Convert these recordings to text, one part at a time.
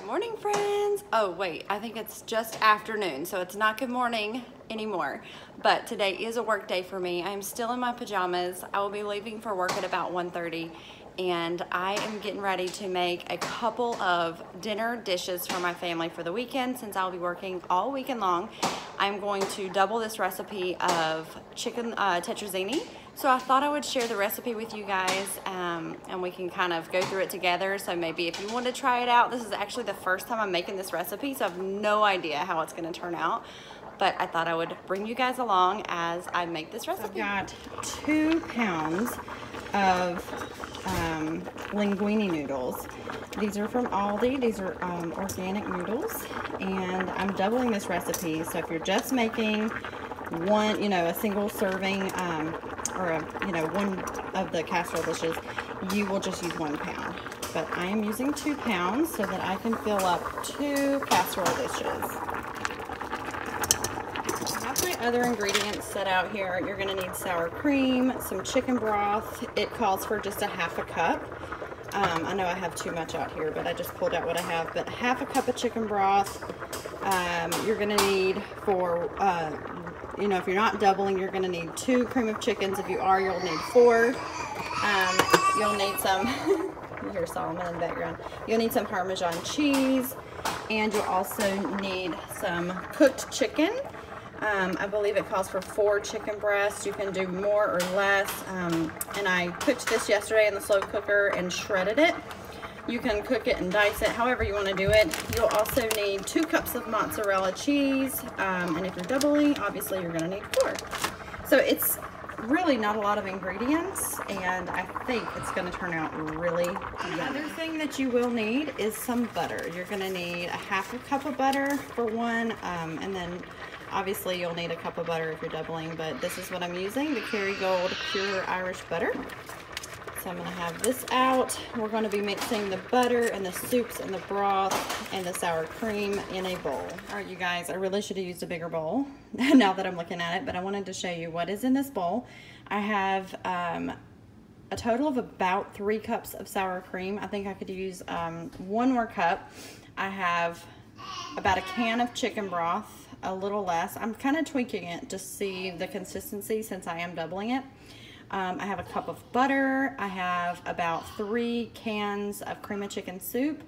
morning, friends. Oh wait, I think it's just afternoon, so it's not good morning anymore, but today is a work day for me. I'm still in my pajamas. I will be leaving for work at about 1:30, and I am getting ready to make a couple of dinner dishes for my family for the weekend. Since I'll be working all weekend long, I'm going to double this recipe of chicken tetrazzini. So I thought I would share the recipe with you guys, and we can kind of go through it together. So maybe if you want to try it out, this is actually the first time I'm making this recipe, so I have no idea how it's going to turn out. But I thought I would bring you guys along as I make this recipe. I've got 2 pounds of linguine noodles. These are from Aldi. These are organic noodles, and I'm doubling this recipe. So if you're just making one, a single serving, or one of the casserole dishes, you will just use 1 pound. But I am using 2 pounds so that I can fill up 2 casserole dishes. Other ingredients set out here. You're going to need sour cream, some chicken broth. It calls for just a ½ cup. I know I have too much out here, but I just pulled out what I have. But ½ cup of chicken broth. You're going to need for, if you're not doubling, you're going to need 2 cream of chickens. If you are, you'll need 4. You'll need some, you hear Solomon in the background. You'll need some Parmesan cheese, and you'll also need some cooked chicken. I believe it calls for 4 chicken breasts. You can do more or less. And I cooked this yesterday in the slow cooker and shredded it. You can cook it and dice it, however you want to do it. You'll also need 2 cups of mozzarella cheese. And if you're doubling, obviously you're going to need 4. So it's really not a lot of ingredients, and I think it's going to turn out really yummy. Another thing that you will need is some butter. You're going to need a ½ cup of butter for one, and then obviously you'll need a cup of butter if you're doubling, but this is what I'm using, the Kerrygold Pure Irish Butter. So I'm going to have this out. We're going to be mixing the butter and the soups and the broth and the sour cream in a bowl. All right, you guys, I really should have used a bigger bowl now that I'm looking at it, but I wanted to show you what is in this bowl. I have a total of about 3 cups of sour cream. I think I could use 1 more cup. I have about a can of chicken broth, a little less. I'm kind of tweaking it to see the consistency since I am doubling it. I have a cup of butter. I have about 3 cans of cream of chicken soup.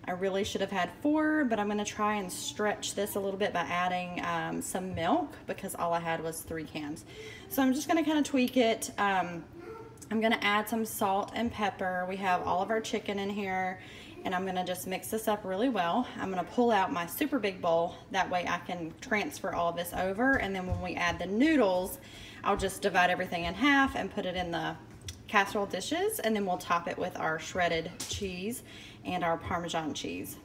I really should have had 4, but I'm going to try and stretch this a little bit by adding some milk because all I had was 3 cans. So I'm just going to kind of tweak it. I'm going to add some salt and pepper. We have all of our chicken in here, and I'm going to just mix this up really well. I'm going to pull out my super big bowl. That way I can transfer all of this over, and then when we add the noodles, I'll just divide everything in half and put it in the casserole dishes, and then we'll top it with our shredded cheese and our Parmesan cheese.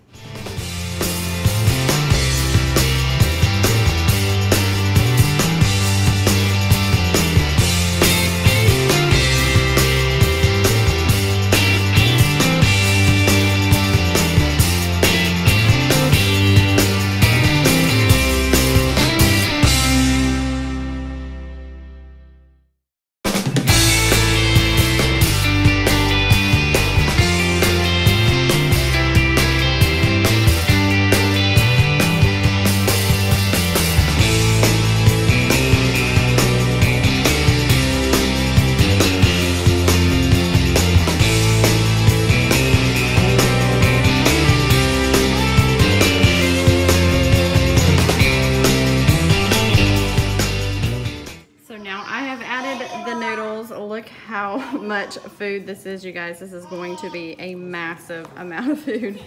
Look how much food this is, you guys. This is going to be a massive amount of food.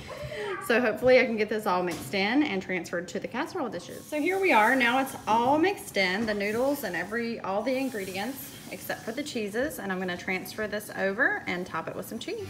So hopefully I can get this all mixed in and transferred to the casserole dishes. So here we are. Now it's all mixed in, the noodles and all the ingredients except for the cheeses. And I'm going to transfer this over and top it with some cheese.